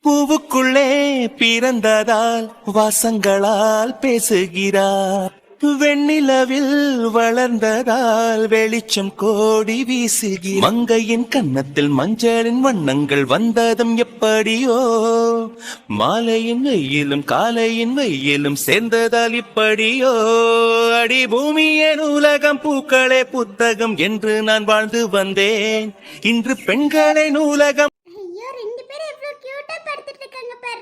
பூவுக்குள்ளே பிறந்ததால் வாசங்களால் பேசுகிறார். வெண்ணிலவில் வளர்ந்ததால் வெளிச்சம் கோடி வீசுகிறார். மங்கையின் கன்னத்தில் மஞ்சளின் வண்ணங்கள் வந்ததும் எப்படியோ, மாலையின் வெயிலும் காலையின் வெயிலும் சேர்ந்ததால் இப்படியோ. அடி பூமியே நூலகம், பூக்களே புத்தகம் என்று நான் வாழ்ந்து வந்தேன். இன்று பெண்களே நூலகம். ஐயோ, ரெண்டு பேரும் எவ்வளவு கியூட்டா படுத்துட்டு இருக்காங்க பாரு.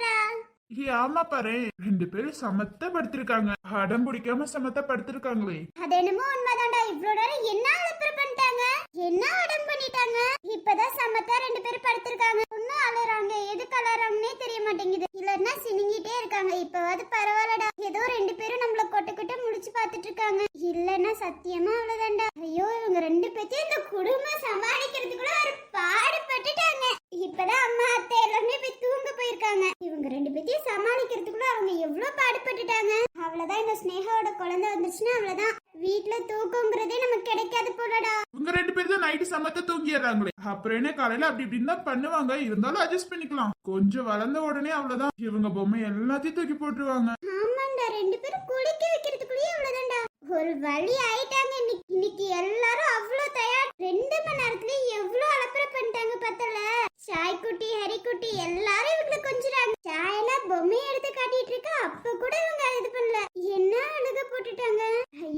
ஆமா பாரு, ரெண்டு பேரும் சமத்தா படுத்திருக்காங்க. அடம் பிடிக்காம சமத்தா படுத்திருக்காங்களே. அது என்னமோ உண்மைதான்டா. இவ்வளவு நேரம் என்ன அலப்பறை பண்ணிட்டாங்க, என்ன அடம் பண்ணிட்டாங்க. இப்பதான் சமத்தா ரெண்டு பேரும் படுத்திருக்காங்க. ஒன்னும் அலறாங்க, எதுக்கு அலறாங்கன்னே தெரிய மாட்டேங்குது. இல்லன்னா சினிங்கிட்டே இருக்காங்க. இப்பவாது பரவாயில்லடா, ஏதோ ரெண்டு பேரும் நம்மள கொட்ட முடிச்சு பாத்துட்டு இருக்காங்க. இல்லன்னா சத்தியமா அவ்வளவுதான்டா. ஐயோ, இவங்க ரெண்டு பேத்தையும் இந்த குடும்பம் சமாளிக்கிறதுக்குள்ள ஒரு பாடுபட்டுட்டாங்க. இப்பதான் அம்மா அத்தை எல்லாமே போய் தூங்க போயிருக்காங்க. இவங்க ரெண்டு பேத்தையும் சமாளிக்கிறதுக்குள்ள அவங்க எவ்வளவு பாடுபட்டுட்டாங்க. அவ்வளவுதான், இந்த ஸ்னேகாவோட குழந்தை வந்துச்சுன்னா அவ்வளவுதான். வீட்டுல தூக்கங்கிறதே நமக்கு கிடைக்காது போலடா. இவங்க ரெண்டு பேரும் தான் நைட்டு சமத்தா தூங்கிடுறாங்களே. அப்புறம் என்ன காலையில அப்படி இப்படின்னு தான் பண்ணுவாங்க. இருந்தாலும் அட்ஜஸ்ட் பண்ணிக்கலாம். கொஞ்சம் வளர்ந்த உடனே அவ்வளவுதான், இவங்க பொம்மை எல்லாத்தையும் தூக்கி போட்டுருவாங்க. ஆமாண்டா, ரெண்டு பேரும் குளிக்க வைக்கிறதுக்குள்ளேயே அவ்வளவுதான்டா. ஒரு வழி ஆயிட்டாங்க. இன்னைக்கு எல்லாரும் அவ்வளவு தயார். 2 மணி நேரத்துலயே எவ்வளவு அலப்பறை பண்ணிட்டாங்க பத்தல. சாய் குட்டி, ஹரி குட்டி எல்லாரும் இவங்களை கொஞ்சிறாங்க. சாயெல்லாம் பொம்மையை எடுத்து காட்டிட்டு இருக்கா. அப்ப கூட இவங்க இது பண்ணல. என்ன அழுக போட்டுட்டாங்க.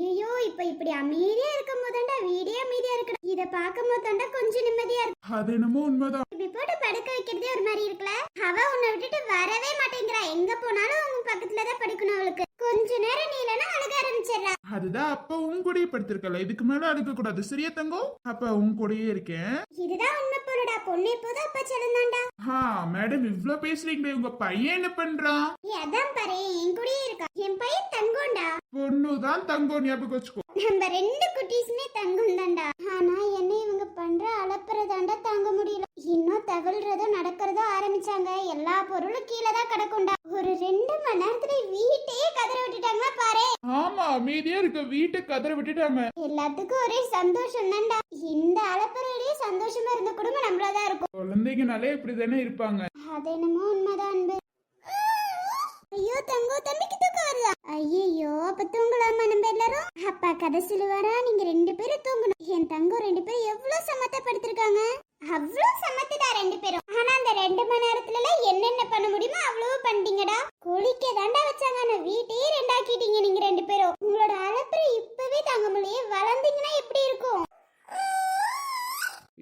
ஐயோ, இப்ப இப்படி அமைதியா இருக்கும் போதாண்டா வீடே அமைதியா இருக்கு. இத பாக்கும் போதாண்டா கொஞ்சம் நிம்மதியா இருக்கு. அது என்னமோ உண்மைதான். இப்படி போட்டு படுக்க வைக்கிறதே ஒரு மாதிரி இருக்குல்ல. அவ உன்னை விட்டுட்டு வரவே மாட்டேங்கிறா. எங்க போனாலும் உங்க பக்கத்துலதான் படுக்கணும். அவளுக்கு கொஞ்ச நேரம் நீ இல்லைன்னா அழுக ஆரம்பிச்சிடறா. அதுதான் அப்ப உன் கூடயே படுத்திருக்கல. இதுக்கு மேல அழுக கூடாது, சரியா தங்கம்? அப்ப உன் கூடயே இருக்கேன். இதுதான் உண்மை போலடா. பொண்ணு இப்போதான் அப்பா செல்லந்தாண்டா. மேடம் இவ்ளோ பேசுறீங்களே, உங்க பையன் என்ன பண்றான்? அதான் பாரு, என் கூடயே இருக்கா. என் பையன் தங்கம்டா. பொண்ணுதான் தங்கம், ஞாபகம் வச்சுக்கோ. நம்ம 2 குட்டீஸுமே தங்கம் தான்டா. ஆனா என்ன இவங்க பண்ற அலப்பறதாண்டா தாங்க முடியல. இன்னும் தவழ்றதோ நடக்கிறதோ ஆரம்பிச்சாங்க. எல்லா பொருளும் கீழே தான் கிடக்கும்டா. ஒரு 2 மணி நேரத்துல வீட்டையே கதற விட்டுட்டாங்க பாரு. ஆமா, அமைதியா இருக்க வீட்டை கதற விட்டுட்டாங்க. எல்லாத்துக்கும் ஒரே சந்தோஷம் தான்டா. இந்த அலப்பறையிலேயே சந்தோஷமா இருந்த குடும்பம் நம்மளதான் இருக்கும். குழந்தைங்கனாலே இப்படிதானே இருப்பாங்க. அது என்னமோ உண்மைதான் அன்பு. ஐயோ தங்கம், தம்பிக்கு தூக்கம் வருதா? ஐயோ, அப்ப தூங்கலாமா நம்ம எல்லாரும்? அப்பா கதை சொல்லுவாரா, நீங்க 2 பேரும் தூங்கணும். என் தங்கம் 2 பேரும் எவ்வளவு சமத்தா படுத்திருக்காங்க. அவ்வளவு சமத்துடா 2 பேரும். ஆனா அந்த 2 மணி நேரத்துல என்னென்ன பண்ண முடியுமோ அவ்வளவு பண்ணிட்டீங்கடா. குளிக்க தாண்டா வச்சாங்க, ஆனா வீட்டையே 2 ஆக்கிட்டீங்க நீங்க 2 பேரும். உங்களோட அலப்பறை இப்பவே தாங்க முடியல. வளர்ந்தீங்கன்னா எப்படி இருக்கும்?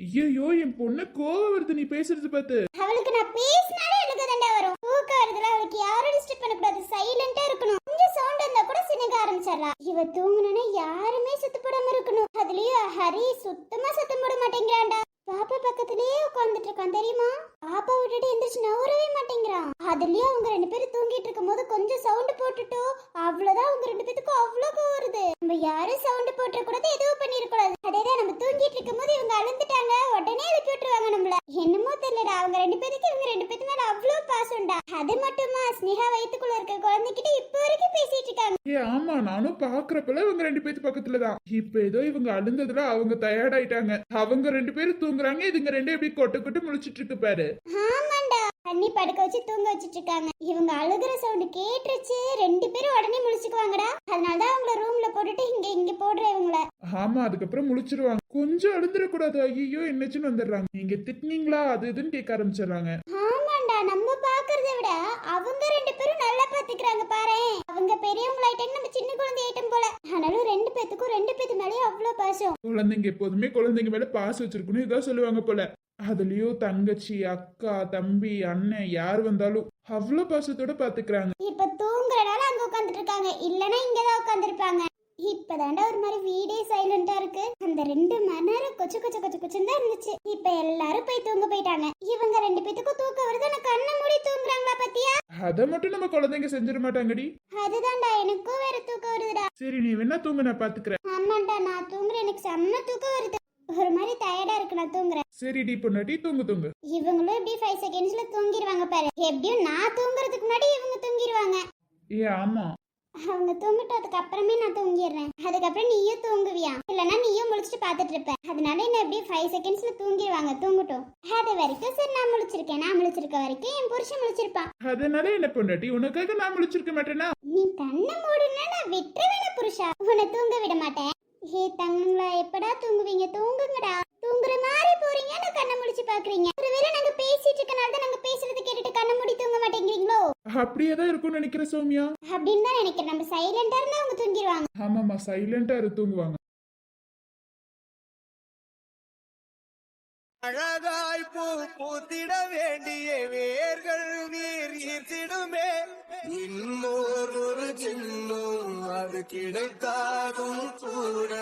ஐயோ, என் பொண்ணு கோவம் வருது நீ பேசுறது பார்த்து. அவளுக்கு நான் பேசினாலே எனக்கு தாண்டா வரும். தூக்கம் வருதுல, அவளுக்கு யாரும் டிஸ்டர்ப் பண்ணக்கூடாது. சைலண்டா இருக்கணும். கொஞ்சம் சவுண்ட் இருந்தா கூட சினங்க ஆரம்பிச்சிடலாம். இவ தூங்கணும்னா யாருமே சுத்து போடாம இருக்கணும். அதுலயும் ஹரி சுத்தமா சத்தம் போட மாட்டேங்கிறான்டா. பாப்பா பக்கத்திலேயே உட்கார்ந்துட்டு இருக்கான் தெரியுமா. பாப்பா விட்டுட்டு எந்திரிச்சு நவரவே மாட்டேங்கிறான். அதுலயும் அவங்க 2 பேரும் தூங்கிட்டு இருக்கும் போது கொஞ்சம் சவுண்ட் போட்டுட்டோ அவ்வளவுதான். அவங்க 2 பேத்துக்கும் அவ்வளவு கோவம் வருது. நம்ம யாரும் சவுண்ட் போட்டுற கூடாது, எதுவும் பண்ணிருக்கூடாது. அதேதான், நம்ம தூங்கிட்டு இருக்கும் போது இவங்க அழுந்துட்டாங்க, உடனே எழுப்பி விட்டுருவாங்க நம்மள. என்னமோ தெரியலடா, அவங்க 2 பேருக்கு இவங்க 2 பேத்து மேல அவ்வளவு பாசம்டா. அது மட்டுமா, ஸ்னேகா வயித்துக்குள்ள இருக்க குழந்தைகிட்ட இப்ப வரைக்கும் பேசிட்டு இருக்காங்க. ஆமா, நானும் பாக்குறப்பல இவங்க 2 பேத்து பக்கத்துல தான். இப்ப ஏதோ இவங்க அழுந்ததுல அவங்க டயர்ட் ஆயிட்டாங்க. அவங்க 2 பேரும் தூங்குறாங்க, இதுங்க 2 எப்படி கொட்டு முழிச்சிட்டு இருக்கு பாரு. ஆமாண்டா, தண்ணி படுக்க வச்சு தூங்க வச்சிட்டு இருக்காங்க. இவங்க அழுகுற சவுண்ட் கேட்டுருச்சு, 2 பேரும் உடனே முழிச்சுக்குவாங்கடா. அதனாலதான் அவங்கள ரூம்ல போட்டுட்டு இங்க போடுற இவங்கள. ஆமா, அதுக்கப்புறம் முழிச்சிருவாங்க. கொஞ்சம் அழுந்துட கூடாது. ஐயோ என்னச்சுன்னு வந்துடுறாங்க. நீங்க திட்டினீங்களா அது இதுன்னு கேட்க ஆரம்பிச்சிடறாங்க. ஆமாண்டா, நம்ம பாக்குறதை விட அவங்க 2 பேரும் நல்லா பாத்துக்கிறாங்க பாரு. அவங்க பெரியவங்களாயிட்டாங்க, நம்ம சின்ன குழந்தை ஆயிட்டம் போல. ஆனாலும் 2 பேத்துக்கும் 2 பேத்து மேலேயும் அவ்வளவு பாசம். குழந்தைங்க எப்போதுமே குழந்தைங்க மேல பாசம் வச்சிருக்கணும், இதான் சொல்லுவாங்க போல. அதுலயும் தங்கச்சி, அக்கா, தம்பி, அண்ணன் யார் வந்தாலும் அவ்வளவு பாசத்தோட பாத்துக்கிறாங்க. இப்ப தூங்குறனால அங்க உட்கார்ந்துட்டு இருக்காங்க, இல்லனா இங்கதான் உட்கார்ந்துருப்பாங்க. இப்பதாண்டா ஒரு மாதிரி வீடே சைலண்டா இருக்கு. அந்த 2 மணி நேரம் கொச்சு தான் இருந்துச்சு. இப்ப எல்லாரும் போய் தூங்க போயிட்டாங்க. இவங்க 2 பேத்துக்கும் தூக்கம் வருது, ஆனா கண்ணை மூடி தூங்குறாங்களா பாத்தியா? அத மட்டும் நம்ம குழந்தைங்க செஞ்சிட மாட்டாங்கடி. அதுதான்டா, எனக்கும் வேற தூக்கம் வருதுடா. சரி, நீ வேணா தூங்க, நான் பாத்துக்கிறேன். ஆமாண்டா, நான் தூங்குறேன். எனக்கு செம்ம தூக்கம் வருது. ஒரு மாதிரி டயர்டா இருக்கு, நான் தூங்குறேன். சரிடி பொண்ணாட்டி, தூங்கு. இவங்களும் எப்படி 5 செகண்ட்ஸ்ல தூங்கிடுவாங்க பாரு. எப்படியும் நான் தூங்குறதுக்கு முன்னாடி இவங்க தூங்கிடுவாங்க. ஆமா. அவங்க தூங்கட்டும், அதுக்கப்புறமே நான் தூங்கிடுறேன். அதுக்கப்புறம் நீயும் தூங்குவியா? இல்லைன்னா நீயும் முழிச்சிட்டு பார்த்துட்டு இருப்ப. அதனால என்ன எப்படியும் 5 செகண்ட்ஸ்ல தூங்கிடுவாங்க. தூங்கட்டும். அது வரைக்கும் சரி நான் முழிச்சிருக்கேன். நான் முழிச்சிருக்க வரைக்கும் என் புருஷன் முழிச்சிருப்பான். அதனால என்ன பொண்டாட்டி, உனக்காக நான் முழிச்சிருக்க மாட்டேனா? நீ கண்ணை மூடுனா நான் விட்டுருவேன புருஷா. உன்னை தூங்க விட மாட்டேன். ஹே தங்கங்களா, எப்படா தூங்குவீங்க? தூங்குங்கடா. தூங்குற மாதிரி போறீங்க, நான் கண்ணை முடிச்சு பாக்குறீங்க. ஒருவேளை நாங்க பேசிட்டு இருக்கனால தான் நாங்க பேசுறது கேட்டுட்டு கண்ணை மூடி தூங்க மாட்டேங்கிறீங்களோ? அப்படியே தான் இருக்கும்னு நினைக்கிறேன் சௌமியா. அப்படின்னு தான் நினைக்கிறேன். நம்ம சைலண்டா இருந்தா அவங்க தூங்கிடுவாங்க. ஆமாமா, சைலண்டா தூங்குவாங்க. அழகாய் பூ பூத்திட வேண்டிய வேர்கள் நீர் ஈர்த்திடுமே, இன்னொரு சின்னும் அது கிடைத்தாலும் கூட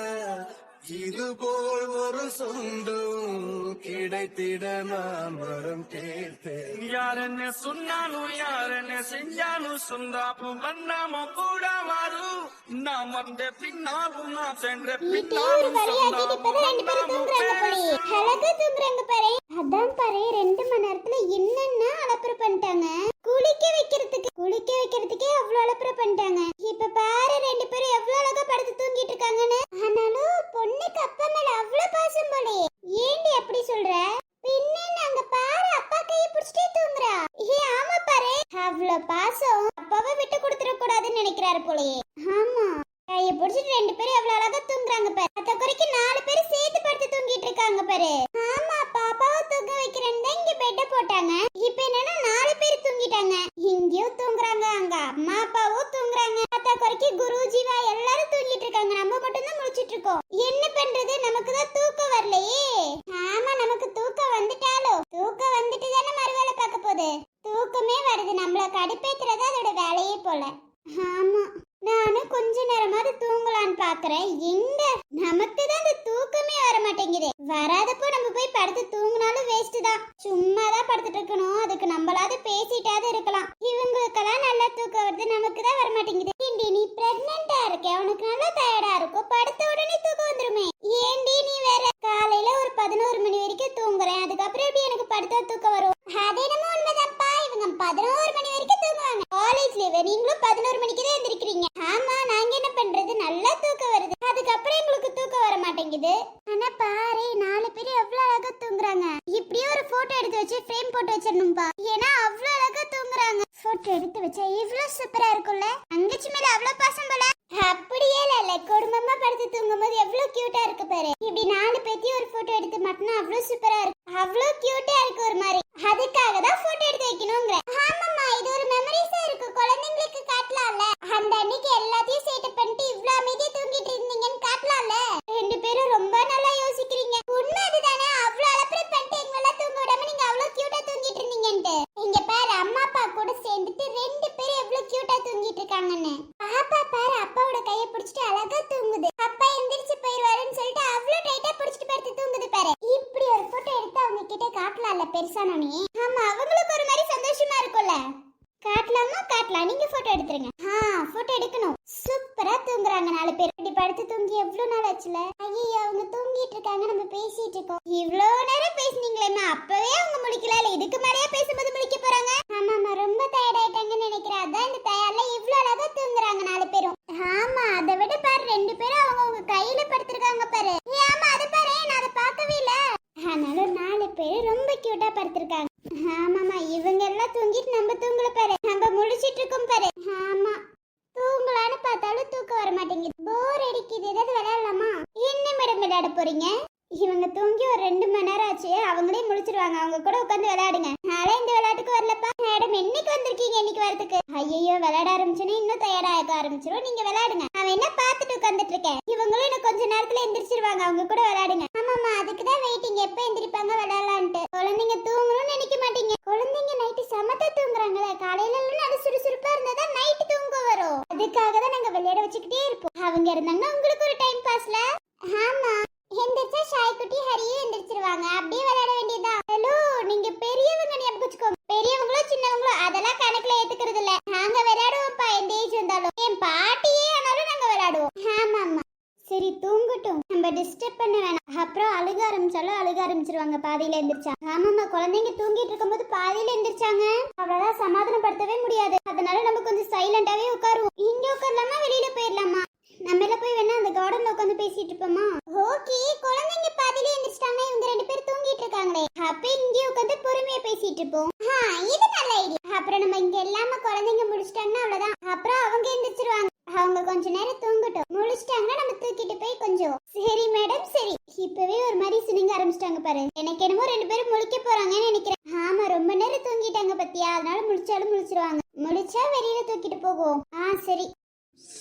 இதுபோல் ஒரு சொந்தம் கிடைத்திட நான் வரம் கேட்டேன். யார் என்ன சொன்னாலும் யார் என்ன செஞ்சாலும் சொந்தாப்பும் வண்ணாம கூட மாறும். நாம் வந்த பின்னாலும் நான் சென்ற பின்னாலும் அதான் பாரு 2 மணி நேரத்துல என்னென்ன அலப்பறை பண்ணிட்டாங்க. குளிக்க வைக்கிறதுக்கே அவ்வளவு அலப்பறை பண்ணிட்டாங்க. இப்ப பாரு 2 பேரும் எவ்வளவு அழகா படுத்து தூங்கிட்டு இருக்காங்கன்னு. ஆனாலும் பொண்ணுக்கு அப்பா மேல அவ்வளவு பாசம் போலே. ஏண்டி அப்படி சொல்ற? பின்ன நாங்க பாரு அப்பா கையை பிடிச்சிட்டே தூங்குறா. ஆமா பாரு, அவ்வளவு பாசம். அப்பாவை விட்டு கொடுத்துட கூடாதுன்னு நினைக்கிறாரு போலயே. ஆமா, கையை பிடிச்சிட்டு 2 பேரும் எவ்வளவு அழகா தூங்குறாங்க பாரு. அத குறைக்கு 4 பேரும் சேர்த்து படுத்து தூங்கிட்டு இருக்காங்க பாரு. ஆமா, பாப்பாவை தூங்க வைக்கிறேன்னு தான் இங்க பெட்ட போட்டாங்க. இப்ப என்னன்னா 4 பேர் தூங்கிட்டாங்க. இங்கேயும் தூங்குறாங்க, அங்க அம்மா அப்பாவும் தூங்குறாங்க. அத குறைக்கு குரு ஜீவா எல்லாரும் தூங்கிட்டு இருக்காங்க. நம்ம மட்டும் தான் முழிச்சிட்டு இருக்கோம். என்ன பண்றது? நமக்கு தான் தூக்கம் வரலையே. ஆமா, நமக்கு தூக்கம் வந்துட்டாலும் தூக்கம் வந்துட்டு தானே மறுவேளை பார்க்க போகுது. தூக்கமே வருது, நம்மள கடுப்பேத்துறது அதோட வேலையே போல. ஆமா, நானும் கொஞ்ச நேரமாவது தூங்கலான்னு பாக்குறேன். எங்க நமக்கு தான் அந்த தூக்கமே வர மாட்டேங்குது. வராதப்போ நம்ம போய் படுத்து தூங்கினாலும் வேஸ்ட் தான். சும்மா தான் படுத்துட்டு இருக்கணும். அதுக்கு நம்மளாவது பேசிட்டாவது இருக்கலாம். இவங்களுக்கெல்லாம் நல்லா தூக்கம் வருது, நமக்கு தான் வர மாட்டேங்குது. ஏண்டி நீ பிரெக்னெண்டா இருக்க, உனக்கு நல்லா டயர்டா இருக்கும். படுத்த உடனே தூக்கம் வந்துருமே. ஏண்டி நீ வேற காலையில ஒரு 11 மணி வரைக்கும் தூங்குறேன், அதுக்கப்புறம் எப்படி எனக்கு படுத்தா தூக்கம் வரும்? அதே நம்ம உண்மைதான்ப்பா. இவங்க 11 மணி வரைக்கும் தூங்குவாங்க. காலேஜ் லீவ், நீங்களும் 11 மணிக்கு தான் எந்திரிக்கிறீங்க. ஆமா, நாங்க என்ன பண்றது? நல்லா தூக்கம் வருது, அதுக்கப்புறம் எங்களுக்கு தூக்கம் வர மாட்டேங்குது. ஆனா பாரு 4 பேர் எவ்வளவு அழகா தூங்குறாங்க. இப்படியே ஒரு போட்டோ எடுத்து வச்சு ஃப்ரேம் போட்டு வச்சிடணும்பா. ஏன்னா அவ்வளவு அழகா தூங்குறாங்க. போட்டோ எடுத்து வச்சா இவ்வளவு சூப்பரா இருக்கும்ல. தங்கச்சி மேல அவ்வளவு பாசம் போல. அப்படியே இல்ல, குடும்பமா படுத்து தூங்கும் போது எவ்வளவு கியூட்டா இருக்கு பாரு. இப்படி 4 பேத்தையும் ஒரு போட்டோ எடுத்து மாட்டினா அவ்வளவு சூப்பரா இருக்கு. அவ்வளவு கியூட்டா இருக்கு ஒரு மாதிரி. அதுக்காக தான் போட்டோ எடுத்து வைக்கணும்ங்கற. ஆமாம்மா, இது ஒரு மெமரிஸா இருக்கு. குழந்தைங்களுக்கு காட்டலாம்ல. அந்த அன்னைக்கு எல்லாத்தையும் சேட் பண்ணிட்டு இவ்ளோ அமைதியா தூங்கிட்டு இருந்தீங்கன்னு காட்டலாம்ல. 2 பேரும் ரொம்ப நல்லா யோசிக்கிறீங்க. உண்மை அதுதானே? அவ்வளவு அலப்பறை பண்ணிட்டு எங்கள தூங்க விடாம நீங்க அவ்வளவு கியூட்டா தூங்கிட்டு இருந்தீங்கன்னு. இங்க பாரு, அம்மா அப்பா கூட சேர்ந்துட்டு 2 பேரும் எவ்வளவு கியூட்டா தூங்கிட்டு இருக்காங்கன்னு. பாப்பா பாரு, அப்பாவோட கையை பிடிச்சிட்டு அழகா தூங்குது. அப்பா எந்திரிச்சு போயிருவாருன்னு சொல்லிட்டு அவ்வளவு டைட்டா பிடிச்சிட்டு படுத்து தூங்குது பாரு. இப்படி ஒரு போட்டோ எடுத்து அவங்க கிட்ட காட்டலாம்ல பெருசானோனே. ஆமா, அவங்களுக்கு ஒரு மாதிரி சந்தோஷமா இருக்கும்ல. காட்டலாமா? காட்டலாம். நீங்க போட்டோ எடுத்துருங்க. போட்டோ எடுக்கணும். சூப்பரா தூங்குறாங்க 4 பேர். இப்படி படுத்து தூங்கி எவ்வளவு நாள் ஆச்சுல. ஐயோ, அவங்க தூங்கிட்டு இருக்காங்க, நம்ம பேசிட்டு இருக்கோம். இவ்வளவு நேரம் பேசுனீங்களேம்மா, அப்பவே அவங்க முடிக்கல. இதுக்கு மேலேயே பேசும்போது முடிக்க போறாங்க. ஆமாமா, ரொம்ப டயர்ட் ஆயிட்டாங்கன்னு நினைக்கிறேன். அதான் இந்த டயர்ல இவ்வளவு அழகா தூங்குறாங்க 4 பேரும். ஆமா, அதை விட பாரு 2 பேரும் அவங்க கையில படுத்திருக்காங்க பாரு. ஆமா, அது பாரு, நான் அதை பார்க்கவே இல்ல. ஆனாலும் 4 பேர் ரொம்ப கியூட்டா படுத்திருக்காங்க. ஆமாமா, இவங்க எல்லாம் தூங்கிட்டு நம்ம தூங்கல பாரு. நம்ம முழிச்சிட்டு இருக்கோம் பாரு. ஆமா, தூங்கலான்னு பார்த்தாலும் தூக்கம் வர மாட்டேங்குது. போர் அடிக்குது. ஏதாவது விளையாடலாமா? என்ன மேடம் விளையாட போறீங்க? இவங்க தூங்கி ஒரு 2 மணி நேரம் ஆச்சு. அவங்களே முழிச்சிருவாங்க. அவங்க கூட உட்காந்து விளையாடுங்க. நாளை இந்த விளையாட்டுக்கு வரலப்பா. மேடம் என்னைக்கு வந்திருக்கீங்க? இன்னைக்கு வரதுக்கு? ஐயோ, விளையாட ஆரம்பிச்சோன்னே இன்னும் டயர்ட் ஆக ஆரம்பிச்சிரும். நீங்க விளையாடுங்க. அவன் என்ன பார்த்துட்டு உட்காந்துட்டு இருக்கேன். இவங்களும் இன்னும் கொஞ்ச நேரத்துல எந்திரிச்சிருவாங்க. அவங்க கூட விளையாடுங்க. ஆமாமா, அதுக்கு தான் வெயிட்டிங். எப்ப எந்திரிப்பாங்க விளையாடலான்ட்டு. குழந்தைங்க தூங்கணும்னு நினைக்க மாட்டீங்க. குழந்தைங்க நைட்டு சமத்தா தூங்குறாங்களே. காலையில எல்லாம் அது சுறுசுறுப்பா இருந்தாதான் நைட்டு தூங்க வரும். அதுக்காக தான் நாங்க விளையாட வச்சுக்கிட்டே இருப்போம். அவங்க இருந்தாங்கன்னா உங்களுக்கு ஒரு டைம் பாஸ்ல. ஆமா, எந்திரிச்சா ஷாய் குட்டி ஹரியும் எந்திரிச்சிருவாங்க. அப்படியே விளையாட வேண்டியதா. ஹலோ, நீங்க பெரியவங்க ஞாபகம் வச்சுக்கோங்க. பெரியவங்களோ சின்னவங்களோ அதெல்லாம் கணக்குல ஏத்துக்கிறது இல்ல. நாங்க விளையாடுவோம்ப்பா, எந்த ஏஜ் வந்தாலும். என் பாட்டியே ஆனாலும் நாங்க விளையாடுவோம். ஆமா ஆமா, சரி தூங்கட்டும், நம்ம டிஸ்டர்ப் பண்ண வேணாம். அப்புறம் அழுக ஆரம்பிச்சாலும் அழுக ஆரம்பிச்சிருவாங்க பாதியில எந்திரிச்சா. ஆமாமா, குழந்தைங்க தூங்கிட்டு இருக்கும்போது பாதியில எந்திரிச்சாங்க, அவ்வளவுதான் சமாதானப்படுத்தவே முடியாது. அதனால நம்ம கொஞ்சம் சைலண்டாவே உட்காருவோம். இங்க உட்காரலாமா குழந்தைங்க முடிச்சிட்டாங்கன்னா அவ்வளவுதான். அப்புறம் அவங்க எந்திரிச்சிருவாங்க. அவங்க கொஞ்ச நேரம் தூங்கட்டும். முழிச்சிட்டாங்கன்னா நம்ம தூக்கிட்டு போய் கொஞ்சம். சரி மேடம் சரி. இப்பவே ஒரு மாதிரி சினிங்க ஆரம்பிச்சிட்டாங்க பாரு. எனக்கு என்னமோ 2 பேரும் முழிக்க போறாங்கன்னு நினைக்கிறேன். ஆமா ரொம்ப நேரம் தூங்கிட்டாங்க பத்தியா, அதனால முழிச்சாலும் முழிச்சிருவாங்க. முழிச்சா வெளியில தூக்கிட்டு போகும். சரி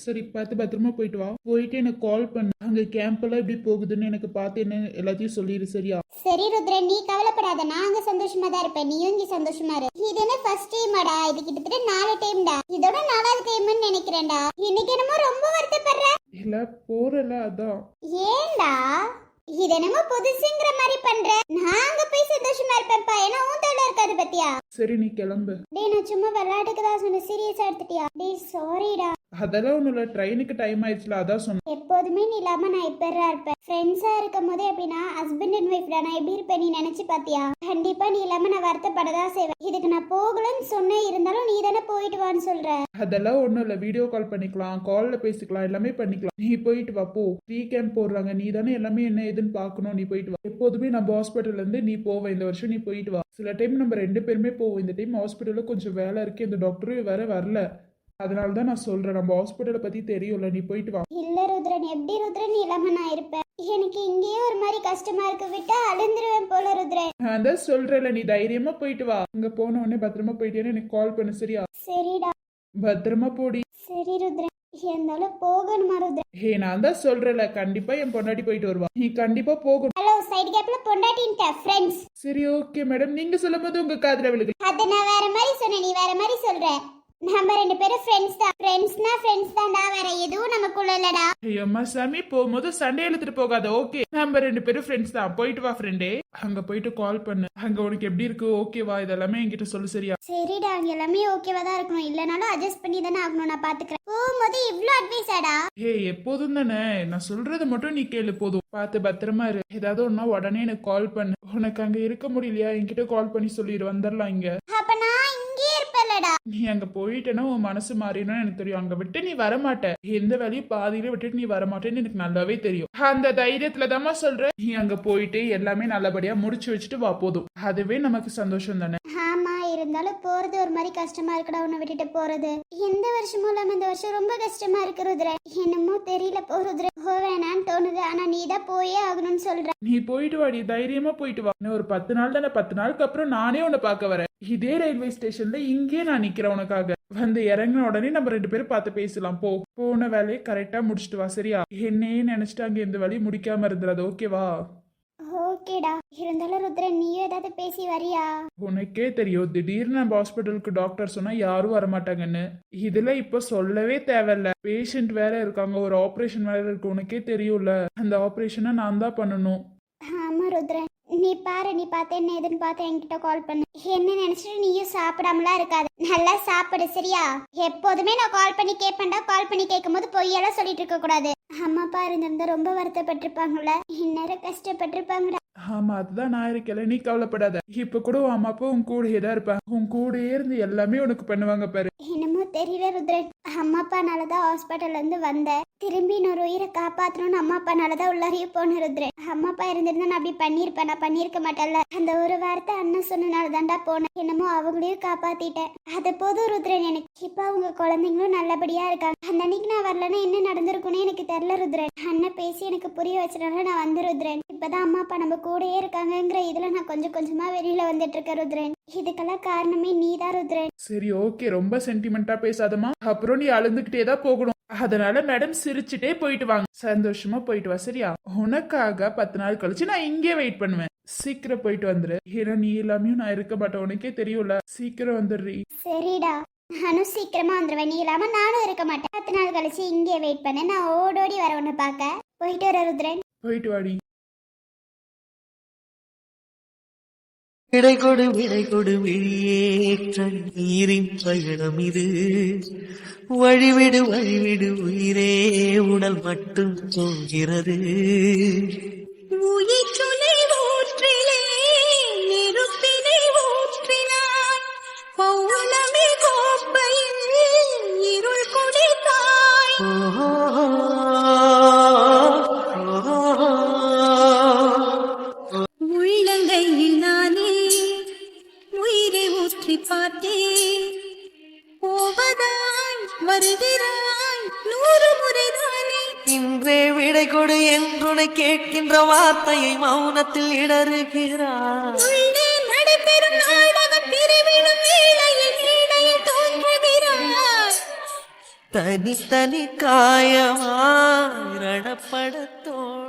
சரி பார்த்து பத்திரமா போயிட்டு வா. போயிட்டு எனக்கு கால் பண்ணு. அங்க கேம்ப் எல்லாம் எப்படி போகுதுன்னு எனக்கு பார்த்து என்ன எல்லாத்தையும் சொல்லிடு சரியா? சரி ருத்ரன், நீ கவலைப்படாத. நான் அங்க சந்தோஷமா தான் இருப்பேன். நீயும் இங்க சந்தோஷமா இரு. இது என்ன ஃபர்ஸ்ட் டைமாடா? இது கிட்டத்தட்ட 4 டைம்டா. இதோட 4வது டைம்னு நினைக்கிறேன்டா. இன்னைக்கு என்னமோ ரொம்ப வருத்தப்படுற. இல்ல போறல அதான். ஏண்டா இது என்னமோ புதுசுங்கிற மாதிரி பண்ற? நாங்க போய் சந்தோஷமா இருப்பேன்ப்பா. ஏன்னா உன் தொல்லை இருக்காது பத்தியா. சரி நீ கிளம்பு. டேய் நான் சும்மா விளையாட்டுக்கு தான் சொன்னேன். சீரியஸா எடுத்துட்டியா? டேய் சாரிடா. அதெல்லாம் ஒண்ணும் இல்ல, ட்ரெயினுக்கு டைம் ஆயிடுச்சுல அதான் சொன்னேன். எப்போதுமே நீ இல்லாம நான் இப்பறா இருப்பேன். ஃப்ரெண்ட்ஸா இருக்கும் போதே அப்படின்னா ஹஸ்பண்ட் அண்ட் ஒய்ஃப் நான் எப்படி இருப்பேன் நீ நினைச்சு பாத்தியா? கண்டிப்பா நீ இல்லாம நான் வருத்தப்படதான் செய்வேன். இதுக்கு நான் போகலன்னு சொன்னேன், இருந்தாலும் நீ தானே போயிட்டு வான்னு சொல்ற. அதெல்லாம் ஒண்ணும் இல்ல, வீடியோ கால் பண்ணிக்கலாம், கால்ல பேசிக்கலாம், எல்லாமே பண்ணிக்கலாம். நீ போயிட்டு வா போ. ஃப்ரீ கேம்ப் போடுறாங்க, நீ தானே எல்லாமே என்ன ஏதுன்னு பாக்கணும். நீ போயிட்டு வா. எப்போதுமே நம்ம ஹாஸ்பிட்டல்ல இருந்து நீ போவ. இந்த வருஷம் நீ போயிட்டு வா. சில டைம் நம்ம 2 பேருமே போவோம். இந்த டைம் ஹாஸ்பிட்டல்ல கொஞ்சம் வேலை இருக்கு, இந்த டாக்டரும் வேற வரல. அதனாலதான் நான் சொல்றேன், நம்ம ஹாஸ்பிட்டலை பத்தி தெரியும்ல, நீ போயிட்டு வா. இல்ல ருத்ரன், எப்படி ருத்ரன் நீ இல்லாம நான் இருப்பேன்? எனக்கு இங்கேயே ஒரு மாதிரி கஷ்டமா இருக்கு. விட்டா அழுந்துருவேன் போல ருத்ரன். நான் தான் சொல்றேன்ல, நீ தைரியமா போயிட்டு வா. அங்க போன உடனே பத்திரமா போயிட்டேன்னு எனக்கு கால் பண்ணு சரியா? சரிடா. பத்திரமா போடி. சரி ருத்ரன், இருந்தாலும் போகணுமா ருத்ரன்? ஹே நான் தான் சொல்றேன்ல, கண்டிப்பா என் பொண்டாட்டி போயிட்டு வருவா. நீ கண்டிப்பா போகணும். ஹலோ சைடு கேப்ல பொண்டாட்டின்ட்ட ஃப்ரெண்ட்ஸ். சரி ஓகே மேடம், நீங்க சொல்லும் போது உங்க காதுல விழுகு. அத நான் வேற மாதிரி சொன்னேன், நீ வேற மாதிரி சொல்ற. நம்ம 2 பேரும் ஃப்ரெண்ட்ஸ் தான். ஃப்ரெண்ட்ஸ் தான்டா, வேற எதுவும் நமக்குள்ள இல்லடா. ஐயம்மா சாமி, போகும்போது சண்டே எழுத்துட்டு போகாத. ஓகே நம்ம 2 பேரும் ஃப்ரெண்ட்ஸ் தான். போயிட்டு வா ஃப்ரெண்டே. அங்க போயிட்டு கால் பண்ணு. அங்க உனக்கு எப்படி இருக்கு ஓகேவா இதெல்லாமே என்கிட்ட சொல்லு சரியா? சரிடா, அங்க எல்லாமே ஓகேவா தான் இருக்கணும். இல்லனாலும் அட்ஜஸ்ட் பண்ணி தானே ஆகணும். நான் பாத்துக்கிறேன். போகும்போது இவ்ளோ அட்வைஸாடா? ஹே எப்போதும் தானே, நான் சொல்றது மட்டும் நீ கேளு போதும். பார்த்து பத்திரமா இரு. ஏதாவது ஒன்னா உடனே எனக்கு கால் பண்ணு. உனக்கு அங்க இருக்க முடியலையா என்கிட்ட கால் பண்ணி சொல்லிடு, வந்துடலாம் இங்க. அப்ப நான் இங்கே இருப்பேன்லடா. நீ அங்க போயிட்டேன்னா உன் மனசு மாறிடும் எனக்கு தெரியும். அங்க விட்டு நீ வரமாட்ட. எந்த வேலையும் பாதியில விட்டுட்டு நீ வரமாட்டேன்னு எனக்கு நல்லாவே தெரியும். அந்த தைரியத்துல தாமா சொல்ற. நீ அங்க போயிட்டு எல்லாமே நல்லபடியா முடிச்சு வச்சுட்டு வா போதும். அதுவே நமக்கு சந்தோஷம் தானே. ஆமா, இருந்தாலும் போறது ஒரு மாதிரி கஷ்டமா இருக்குடா. உன்னை விட்டுட்டு போறது எந்த வருஷமும் இல்லாம இந்த வருஷம் ரொம்ப கஷ்டமா இருக்கு ருத்ர. என்னமோ தெரியல போறதுல போவேணான்னு தோணுது. ஆனா நீ தான் போயே ஆகணும்னு சொல்ற. நீ போயிட்டு வாடி, தைரியமா போயிட்டு வா. இன்னும் ஒரு 10 நாள் தானே. 10 நாளுக்கு அப்புறம் நானே உன்னை பார்க்க வரேன். இதே ரயில்வே ஸ்டேஷன்ல இங்கே நான் நிக்கிறேன் உனக்காக. வந்து இறங்கின உடனே நம்ம 2 பேரும் பார்த்து பேசலாம். போன வேலையை கரெக்டா முடிச்சுட்டு வா சரியா? என்னையே நினைச்சிட்டு அங்க இந்த வேலையை முடிக்காம இருந்துடாது ஓகேவா? ஓகேடா. இருந்தாலும் ருத்ரன் நீயும் ஏதாவது பேசி வரியா? உனக்கே தெரியும், திடீர்னு நம்ம ஹாஸ்பிட்டலுக்கு டாக்டர் சொன்னா யாரும் வரமாட்டாங்கன்னு. இதுல இப்ப சொல்லவே தேவையில்ல. பேஷண்ட் வேற இருக்காங்க, ஒரு ஆபரேஷன் வேற இருக்கு. உனக்கே தெரியும்ல, அந்த ஆபரேஷனை நான் தான் பண்ணணும். ஆமா ருத்ரன், நீ பாரு. நீ பார்த்து என்ன ஏதுன்னு பார்த்து என்கிட்ட கால் பண்ணு. என்ன நினைச்சிட்டு நீயும் சாப்பிடாமலாம் இருக்காது. நல்லா சாப்பிடு சரியா? எப்போதுமே நான் கால் பண்ணி கேட்பேன்டா. கால் பண்ணி கேட்கும் போது பொய்யெல்லாம் சொல்லிட்டு இருக்க கூடாது. அம்மா அப்பா இருந்திருந்தா ரொம்ப வருத்தப்பட்டிருப்பாங்கல்ல, இந்நேரம் கஷ்டப்பட்டிருப்பாங்கடா. ஆமா அதுதான் நான் இருக்கல, நீ கவலைப்படாத. இப்ப கூட உன் அம்மா அப்பா உன் கூடயே தான் இருப்பேன். உன் கூடயே இருந்து எல்லாமே உனக்கு பண்ணுவாங்க பாரு. என்னமோ தெரியல ருத்ரன், அம்மா அப்பானாலதான் ஹாஸ்பிட்டல்ல இருந்து வந்தேன். திரும்பி இன்னொரு உயிரை காப்பாற்றணும்னு அம்மா அப்பானாலதான் உள்ளாரியே போன ருத்ரன். அம்மா அப்பா இருந்திருந்தா நான் அப்படி பண்ணிருப்பேன். நான் பண்ணிருக்க மாட்டேன்ல. அந்த ஒரு வார்த்தை அண்ணன் சொன்னனால தாண்டா போனேன். என்னமோ அவங்களையும் காப்பாத்திட்டேன். அது போதும் ருத்ரன் எனக்கு. இப்ப அவங்க குழந்தைங்களும் நல்லபடியா இருக்காங்க. அந்த அன்னைக்கு நான் வரலன்னா என்ன நடந்திருக்குன்னு எனக்கு தெரியல ருத்ரன். அண்ணன் பேசி எனக்கு புரிய வச்சனால நான் வந்து ருத்ரன். இப்பதான் அம்மா அப்பா நம்ம கூடயே இருக்காங்கங்கிற இதுல நான் கொஞ்சம் கொஞ்சமா வெளியில வந்துட்டு இருக்கேன் ருத்ரன். இதுக்கெல்லாம் காரணமே நீதான் ருத்ரன். சரி ஓகே, ரொம்ப சென்டிமெண்டா பேசாதமா. அப்புறம் நீ அழுந்துகிட்டே தான் போகணும். அதனால மேடம் சிரிச்சுட்டே போயிட்டு வாங்க. சந்தோஷமா போயிட்டு வா சரியா? உனக்காக 10 நாள் கழிச்சு நான் இங்கே வெயிட் பண்ணுவேன். சீக்கிரம் போயிட்டு வந்துரு. ஏன்னா நீ எல்லாமே நான் இருக்க மாட்டேன், உனக்கே தெரியும்ல. சீக்கிரம் வந்துடுறீ. சரிடா, நானும் சீக்கிரமா வந்துடுவேன். நீ இல்லாம நானும் இருக்க மாட்டேன். 10 நாள் கழிச்சு இங்கே வெயிட் பண்ண. நான் ஓடோடி வர உன்னை பார்க்க. போயிட்டு வர ருத்ரன். போயிட்டு வாடி. விடை கொடு விழியேற்ற நீரின் பயணம் இது. வழிவிடு உயிரே, உடல் மட்டும் போகிறது. உயிர்ச்சுனை ஊற்றிலே நெருப்பினை ஊற்றினாய். பௌர்ணமி கோப்பையில் இருள் குடித்தாய். உள்ளங்கையில் நானே உயிரை ஊற்றி பார்த்தேன். வருகிறாய் 100 முறைதானே. இன்றே விடை கொடு என்றுனை கேட்கின்ற வார்த்தையை மௌனத்தில் இடறுகிறார். உள்ளே நடைபெறும் நாடகம் பிரிவிடும் வேளையில் இடையில் தோன்றுகிறாய். தனி தனி காயமாய் ரணப்படத்தோடு